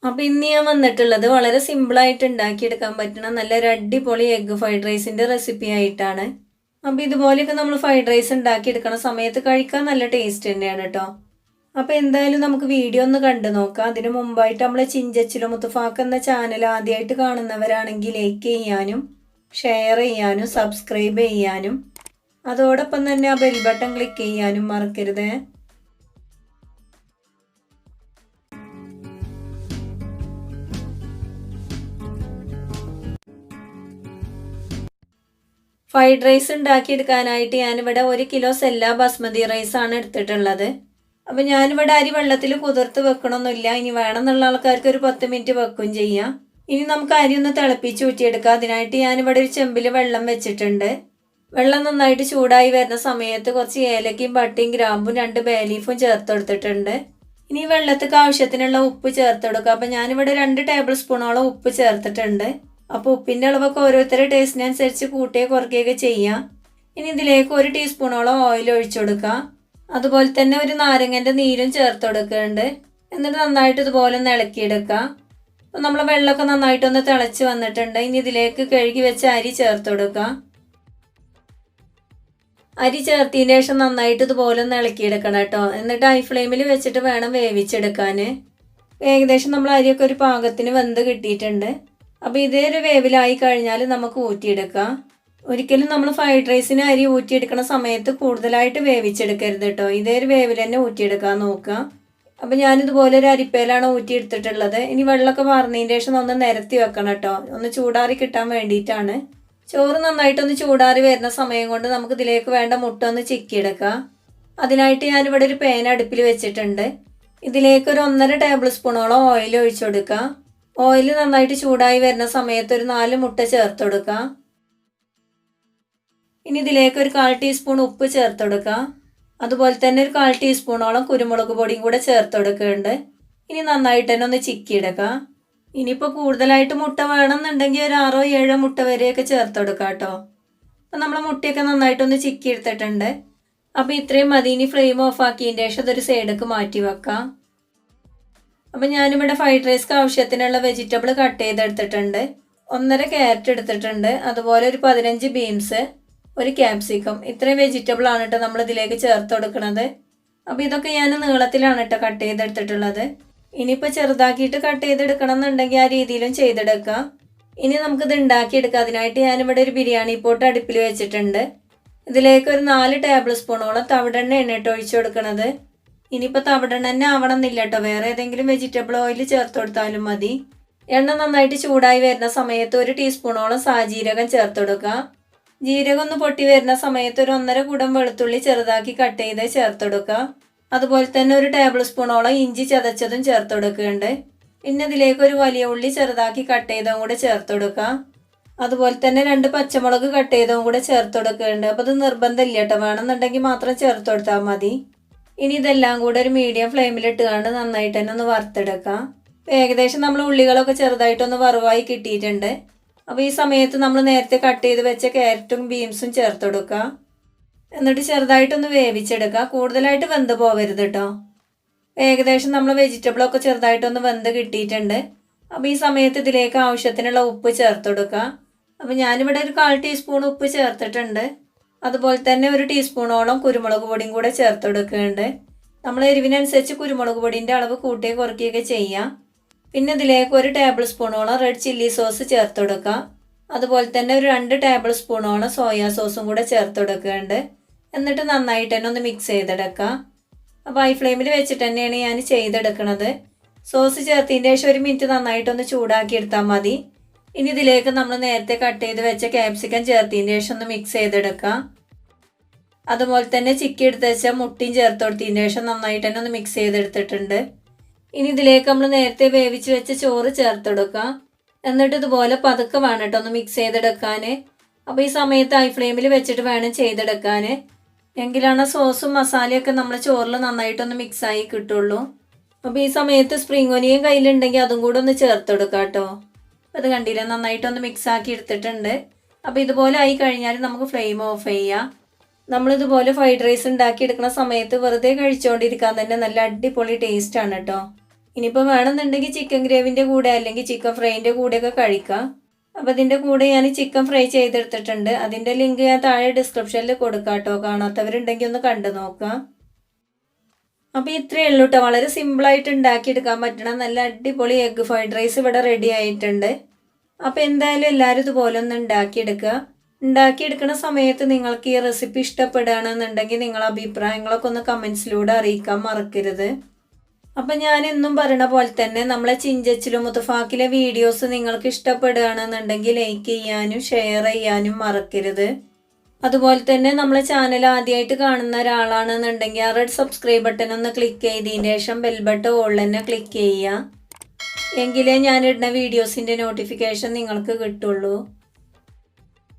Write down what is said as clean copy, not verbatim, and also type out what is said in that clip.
അപ്പോൾ ഇന്ന് ഞാൻ വന്നിട്ടുള്ളത് വളരെ സിമ്പിളായിട്ട് ഉണ്ടാക്കിയെടുക്കാൻ പറ്റുന്ന നല്ലൊരു അടിപൊളി എഗ്ഗ് ഫ്രൈഡ് റൈസിൻ്റെ റെസിപ്പി ആയിട്ടാണ്. അപ്പോൾ ഇതുപോലെയൊക്കെ നമ്മൾ ഫ്രൈഡ് റൈസ് ഉണ്ടാക്കിയെടുക്കുന്ന സമയത്ത് കഴിക്കാൻ നല്ല ടേസ്റ്റ് തന്നെയാണ് കേട്ടോ. അപ്പോൾ എന്തായാലും നമുക്ക് വീഡിയോ ഒന്ന് കണ്ടു നോക്കാം. അതിന് മുമ്പായിട്ട് നമ്മളെ ചിഞ്ചച്ചിലോ മുത്തുഫാക്ക് എന്ന ചാനൽ ആദ്യമായിട്ട് കാണുന്നവരാണെങ്കിൽ ലൈക്ക് ചെയ്യാനും ഷെയർ ചെയ്യാനും സബ്സ്ക്രൈബ് ചെയ്യാനും അതോടൊപ്പം തന്നെ ആ ബെൽ ബട്ടൺ ക്ലിക്ക് ചെയ്യാനും മറക്കരുത്. ഫ്രൈഡ് റൈസ് ഉണ്ടാക്കിയെടുക്കാനായിട്ട് ഞാനിവിടെ 1 കിലോ സെല്ല ബസ്മതി റൈസാണ് എടുത്തിട്ടുള്ളത്. അപ്പോൾ ഞാനിവിടെ അരി വെള്ളത്തിൽ കുതിർത്ത് വെക്കണമെന്നില്ല. ഇനി വേണമെന്നുള്ള ആൾക്കാർക്ക് ഒരു 10 മിനിറ്റ് വെക്കുകയും ചെയ്യാം. ഇനി നമുക്ക് അരി ഒന്ന് തിളപ്പിച്ച് ഊറ്റിയെടുക്കാം. അതിനായിട്ട് ഞാനിവിടെ ഒരു ചെമ്പിൽ വെള്ളം വെച്ചിട്ടുണ്ട്. വെള്ളം നന്നായിട്ട് ചൂടായി വരുന്ന സമയത്ത് കുറച്ച് ഏലക്കയും പട്ടയും ഗ്രാമ്പും 2 ബേ ലീഫും ചേർത്ത് കൊടുത്തിട്ടുണ്ട്. ഇനി വെള്ളത്തിക്ക് ആവശ്യത്തിനുള്ള ഉപ്പ് ചേർത്ത് കൊടുക്കുക. അപ്പോൾ ഞാനിവിടെ 2 ടേബിൾ സ്പൂണോളം ഉപ്പ് ചേർത്തിട്ടുണ്ട്. അപ്പോൾ ഉപ്പിൻ്റെ അളവൊക്കെ ഓരോരുത്തരുടെ ടേസ്റ്റിനനുസരിച്ച് കൂട്ടുകയോ കുറയ്ക്കുകയൊക്കെ ചെയ്യാം. ഇനി ഇതിലേക്ക് 1 ടീസ്പൂണോളം ഓയിൽ ഒഴിച്ചു കൊടുക്കുക. അതുപോലെ തന്നെ ഒരു നാരങ്ങൻ്റെ നീരും ചേർത്ത് കൊടുക്കുന്നുണ്ട്. എന്നിട്ട് നന്നായിട്ട് ഇതുപോലെ ഒന്ന് ഇളക്കിയെടുക്കുക. അപ്പോൾ നമ്മൾ വെള്ളമൊക്കെ നന്നായിട്ടൊന്ന് തിളച്ച് വന്നിട്ടുണ്ട്. ഇനി ഇതിലേക്ക് കഴുകി വെച്ച അരി ചേർത്ത് കൊടുക്കുക. അരി ചേർത്തതിന് ശേഷം നന്നായിട്ട് ഇതുപോലെ ഒന്ന് ഇളക്കിയെടുക്കണം കേട്ടോ. എന്നിട്ട് ഹൈ ഫ്ലെയിമിൽ വെച്ചിട്ട് വേണം വേവിച്ചെടുക്കാൻ. ഏകദേശം നമ്മൾ അരിയൊക്കെ ഒരു പാകത്തിന് വെന്ത് കിട്ടിയിട്ടുണ്ട്. അപ്പോൾ ഇതേ ഒരു വേവിലായി കഴിഞ്ഞാൽ നമുക്ക് ഊറ്റിയെടുക്കാം. ഒരിക്കലും നമ്മൾ ഫ്രൈഡ് റൈസിന് അരി ഊറ്റിയെടുക്കുന്ന സമയത്ത് കൂടുതലായിട്ട് വേവിച്ചെടുക്കരുത് കേട്ടോ. ഇതേ ഒരു വേവിൽ തന്നെ ഊറ്റിയെടുക്കാൻ നോക്കുക. അപ്പോൾ ഞാനിതുപോലെ ഒരു അരിപ്പയിലാണ് ഊറ്റിയെടുത്തിട്ടുള്ളത്. ഇനി വെള്ളമൊക്കെ വാർന്നതിന് ശേഷം ഒന്ന് നിരത്തി വെക്കണം കേട്ടോ. ഒന്ന് ചൂടാറി കിട്ടാൻ വേണ്ടിയിട്ടാണ്. ചോറ് നന്നായിട്ടൊന്ന് ചൂടാറി വരുന്ന സമയം കൊണ്ട് നമുക്ക് ഇതിലേക്ക് വേണ്ട മുട്ട ഒന്ന് ചിക്കിയെടുക്കാം. അതിനായിട്ട് ഞാനിവിടെ ഒരു പാൻ അടുപ്പിൽ വെച്ചിട്ടുണ്ട്. ഇതിലേക്ക് ഒരു 1.5 ടേബിൾ സ്പൂണോളം ഓയിൽ ഒഴിച്ചു കൊടുക്കുക. ഓയിൽ നന്നായിട്ട് ചൂടായി വരുന്ന സമയത്ത് ഒരു 4 മുട്ട ചേർത്ത് കൊടുക്കുക. ഇനി ഇതിലേക്ക് ഒരു 1/4 ടീസ്പൂൺ ഉപ്പ് ചേർത്ത് കൊടുക്കുക. അതുപോലെ തന്നെ ഒരു 1/4 ടീസ്പൂണോളം കുരുമുളക് പൊടിയും കൂടെ ചേർത്ത് കൊടുക്കുന്നുണ്ട്. ഇനി നന്നായിട്ട് തന്നെ ഒന്ന് ചിക്കിയെടുക്കുക. ഇനിയിപ്പോൾ കൂടുതലായിട്ട് മുട്ട വേണമെന്നുണ്ടെങ്കിൽ ഒരു 6-7 മുട്ട വരെയൊക്കെ ചേർത്ത് കൊടുക്കുക കേട്ടോ. അപ്പം നമ്മൾ മുട്ടയൊക്കെ നന്നായിട്ടൊന്ന് ചിക്കി എടുത്തിട്ടുണ്ട്. അപ്പോൾ ഇത്രയും മതി. ഇനി ഫ്ലെയിം ഓഫ് ആക്കിയതിൻ്റെ ശേഷം അതൊരു സൈഡിലേക്ക് മാറ്റി വെക്കാം. അപ്പം ഞാനിവിടെ ഫ്രൈഡ് റൈസ്ക്ക് ആവശ്യത്തിനുള്ള വെജിറ്റബിൾ കട്ട് ചെയ്തെടുത്തിട്ടുണ്ട്. 1.5 ക്യാരറ്റ് എടുത്തിട്ടുണ്ട്. അതുപോലെ ഒരു 15 ബീൻസ്, ഒരു ക്യാപ്സിക്കം. ഇത്രയും വെജിറ്റബിൾ ആണ് കേട്ടോ നമ്മൾ ഇതിലേക്ക് ചേർത്ത് കൊടുക്കുന്നത്. അപ്പോൾ ഇതൊക്കെ ഞാൻ നീളത്തിലാണ് കേട്ടോ കട്ട് ചെയ്തെടുത്തിട്ടുള്ളത്. ഇനിയിപ്പോൾ ചെറുതാക്കിയിട്ട് കട്ട് ചെയ്തെടുക്കണം എന്നുണ്ടെങ്കിൽ ആ രീതിയിലും ചെയ്തെടുക്കാം. ഇനി നമുക്കിത് ഉണ്ടാക്കിയെടുക്കാം. അതിനായിട്ട് ഞാനിവിടെ ഒരു ബിരിയാണി പോട്ട് അടുപ്പിൽ വെച്ചിട്ടുണ്ട്. ഇതിലേക്ക് ഒരു 4 ടേബിൾ സ്പൂണോളം തവിടെണ്ണ എണ്ണയിട്ട് ഒഴിച്ചു കൊടുക്കണത്. ഇനിയിപ്പോൾ തവിടെണ്ണ തന്നെ ആവണമെന്നില്ല കേട്ടോ. വേറെ ഏതെങ്കിലും വെജിറ്റബിൾ ഓയിൽ ചേർത്ത് കൊടുത്താലും മതി. എണ്ണ നന്നായിട്ട് ചൂടായി വരുന്ന സമയത്ത് 1 ടീസ്പൂണോളം സാജീരകം ചേർത്ത് കൊടുക്കുക. ജീരകം ഒന്ന് പൊട്ടി വരുന്ന സമയത്ത് ഒരു 1.5 കുടം വെളുത്തുള്ളി ചെറുതാക്കി കട്ട് ചെയ്ത് ചേർത്ത് കൊടുക്കുക. അതുപോലെ തന്നെ ഒരു ടേബിൾ സ്പൂണോളം ഇഞ്ചി ചതച്ചതും ചേർത്ത് കൊടുക്കുന്നുണ്ട്. പിന്നെ ഇതിലേക്ക് ഒരു വലിയ ഉള്ളി ചെറുതാക്കി കട്ട് ചെയ്തതും കൂടെ ചേർത്ത് കൊടുക്കുക. അതുപോലെ തന്നെ 2 പച്ചമുളക് കട്ട് ചെയ്തതും കൂടെ ചേർത്ത് കൊടുക്കുന്നുണ്ട്. അപ്പോൾ ഇത് നിർബന്ധമില്ല കേട്ടോ. വേണമെന്നുണ്ടെങ്കിൽ മാത്രം ചേർത്ത് കൊടുത്താൽ മതി. ഇനി ഇതെല്ലാം കൂടെ ഒരു മീഡിയം ഫ്ലെയിമിലിട്ട് കണ്ട് നന്നായിട്ട് തന്നെ ഒന്ന് വറുത്തെടുക്കാം. ഏകദേശം നമ്മൾ ഉള്ളികളൊക്കെ ചെറുതായിട്ടൊന്ന് വറുവായി കിട്ടിയിട്ടുണ്ട്. അപ്പോൾ ഈ സമയത്ത് നമ്മൾ നേരത്തെ കട്ട് ചെയ്ത് വെച്ച ക്യാരറ്റും ബീൻസും ചേർത്ത് കൊടുക്കുക. എന്നിട്ട് ചെറുതായിട്ടൊന്ന് വേവിച്ചെടുക്കുക. കൂടുതലായിട്ട് വെന്ത് പോവരുത് കേട്ടോ. ഏകദേശം നമ്മൾ വെജിറ്റബിളൊക്കെ ചെറുതായിട്ടൊന്ന് വെന്ത് കിട്ടിയിട്ടുണ്ട്. അപ്പോൾ ഈ സമയത്ത് ഇതിലേക്ക് ആവശ്യത്തിനുള്ള ഉപ്പ് ചേർത്ത് കൊടുക്കുക. അപ്പോൾ ഞാനിവിടെ ഒരു 1/4 ടീസ്പൂൺ ഉപ്പ് ചേർത്തിട്ടുണ്ട്. അതുപോലെ തന്നെ 1 ടീസ്പൂണോളം കുരുമുളക് പൊടിയും കൂടെ ചേർത്ത് കൊടുക്കുന്നുണ്ട്. നമ്മൾ എരിവിനനുസരിച്ച് കുരുമുളക് പൊടിൻ്റെ അളവ് കൂട്ടുകയോ കുറയ്ക്കുകയൊക്കെ ചെയ്യാം. പിന്നെ ഇതിലേക്ക് 1 ടേബിൾ സ്പൂണോളം റെഡ് ചില്ലി സോസ് ചേർത്ത് കൊടുക്കുക. അതുപോലെ തന്നെ ഒരു 2 ടേബിൾ സ്പൂണോളം സോയാ സോസും കൂടെ ചേർത്ത് കൊടുക്കുന്നുണ്ട്. എന്നിട്ട് നന്നായിട്ട് തന്നെ ഒന്ന് മിക്സ് ചെയ്തെടുക്കുക. അപ്പോൾ ഹൈ ഫ്ലെയിമിൽ വെച്ചിട്ട് തന്നെയാണ് ഞാൻ ചെയ്തെടുക്കുന്നത്. സോസ് ചേർത്തതിൻ്റെ ശേഷം 1 മിനിറ്റ് നന്നായിട്ടൊന്ന് ചൂടാക്കി എടുത്താൽ മതി. ഇനി ഇതിലേക്ക് നമ്മൾ നേരത്തെ കട്ട് ചെയ്ത് വെച്ച ക്യാപ്സിക്കം ചേർത്തതിൻ്റെ ശേഷം ഒന്ന് മിക്സ് ചെയ്തെടുക്കുക. അതുപോലെ തന്നെ ചിക്കി എടുത്ത് വെച്ച മുട്ടയും ചേർത്ത് കൊടുത്തതിൻ്റെ ശേഷം നന്നായിട്ട് തന്നെ ഒന്ന് മിക്സ് ചെയ്തെടുത്തിട്ടുണ്ട്. ഇനി ഇതിലേക്ക് നമ്മൾ നേരത്തെ വേവിച്ച് വെച്ച ചോറ് ചേർത്ത് കൊടുക്കുക. എന്നിട്ട് ഇതുപോലെ പതുക്കെ വേണം കേട്ടോ ഒന്ന് മിക്സ് ചെയ്തെടുക്കാൻ. അപ്പോൾ ഈ സമയത്ത് ഹൈ ഫ്ലെയിമിൽ വെച്ചിട്ട് വേണം ചെയ്തെടുക്കാൻ. എങ്കിലാണ് സോസും മസാലയൊക്കെ നമ്മൾ ചോറിൽ നന്നായിട്ടൊന്ന് മിക്സായി കിട്ടുള്ളൂ. അപ്പോൾ ഈ സമയത്ത് സ്പ്രിംഗ് ഒനിയൻ കയ്യിലുണ്ടെങ്കിൽ അതും കൂടെ ഒന്ന് ചേർത്ത് കൊടുക്കാം കേട്ടോ. അത് കണ്ടില്ല, നന്നായിട്ടൊന്ന് മിക്സാക്കി എടുത്തിട്ടുണ്ട്. അപ്പോൾ ഇതുപോലെ ആയി കഴിഞ്ഞാൽ നമുക്ക് ഫ്ലെയിം ഓഫ് ചെയ്യാം. നമ്മളിതുപോലെ ഫ്രൈഡ് റൈസ് ഉണ്ടാക്കി എടുക്കുന്ന സമയത്ത് വെറുതെ കഴിച്ചുകൊണ്ടിരിക്കാൻ തന്നെ നല്ല അടിപൊളി ടേസ്റ്റാണ് കേട്ടോ. ഇനിയിപ്പോൾ വേണമെന്നുണ്ടെങ്കിൽ ചിക്കൻ ഗ്രേവിൻ്റെ കൂടെ അല്ലെങ്കിൽ ചിക്കൻ ഫ്രൈൻ്റെ കൂടെയൊക്കെ കഴിക്കാം. അപ്പോൾ ഇതിൻ്റെ കൂടെ ഞാൻ ചിക്കൻ ഫ്രൈ ചെയ്തെടുത്തിട്ടുണ്ട്. അതിൻ്റെ ലിങ്ക് ഞാൻ താഴെ ഡിസ്ക്രിപ്ഷനിൽ കൊടുക്കാം കേട്ടോ. കാണാത്തവരുണ്ടെങ്കിൽ ഒന്ന് കണ്ടു നോക്കാം. അപ്പോൾ ഇത്രയേ ഉള്ളൂ കേട്ടോ. വളരെ സിമ്പിളായിട്ട് ഉണ്ടാക്കിയെടുക്കാൻ പറ്റണ നല്ല അടിപൊളി എഗ്ഗ് ഫ്രൈഡ് റൈസ് ഇവിടെ റെഡി ആയിട്ടുണ്ട്. അപ്പോൾ എന്തായാലും എല്ലാവരും ഇതുപോലെ ഒന്ന് ഉണ്ടാക്കിയെടുക്കുക. ഉണ്ടാക്കിയെടുക്കുന്ന സമയത്ത് നിങ്ങൾക്ക് ഈ റെസിപ്പി ഇഷ്ടപ്പെടുകയാണെന്നുണ്ടെങ്കിൽ നിങ്ങളുടെ അഭിപ്രായങ്ങളൊക്കെ ഒന്ന് കമൻസിലൂടെ അറിയിക്കാൻ മറക്കരുത്. അപ്പം ഞാൻ എന്നും പറയണ പോലെ തന്നെ നമ്മളെ ചിഞ്ചച്ചിലും മുത്തഫാക്കിലെ വീഡിയോസ് നിങ്ങൾക്ക് ഇഷ്ടപ്പെടുകയാണെന്നുണ്ടെങ്കിൽ ലൈക്ക് ചെയ്യാനും ഷെയർ ചെയ്യാനും മറക്കരുത്. അതുപോലെ തന്നെ നമ്മളെ ചാനൽ ആദ്യമായിട്ട് കാണുന്ന ഒരാളാണെന്നുണ്ടെങ്കിൽ ആ റെഡ് സബ്സ്ക്രൈബ് ബട്ടൺ ഒന്ന് ക്ലിക്ക് ചെയ്തതിന് ശേഷം ബെൽ ബട്ടൺ ഓൾ തന്നെ ക്ലിക്ക് ചെയ്യുക. എങ്കിലേ ഞാനിടുന്ന വീഡിയോസിൻ്റെ നോട്ടിഫിക്കേഷൻ നിങ്ങൾക്ക് കിട്ടുള്ളൂ.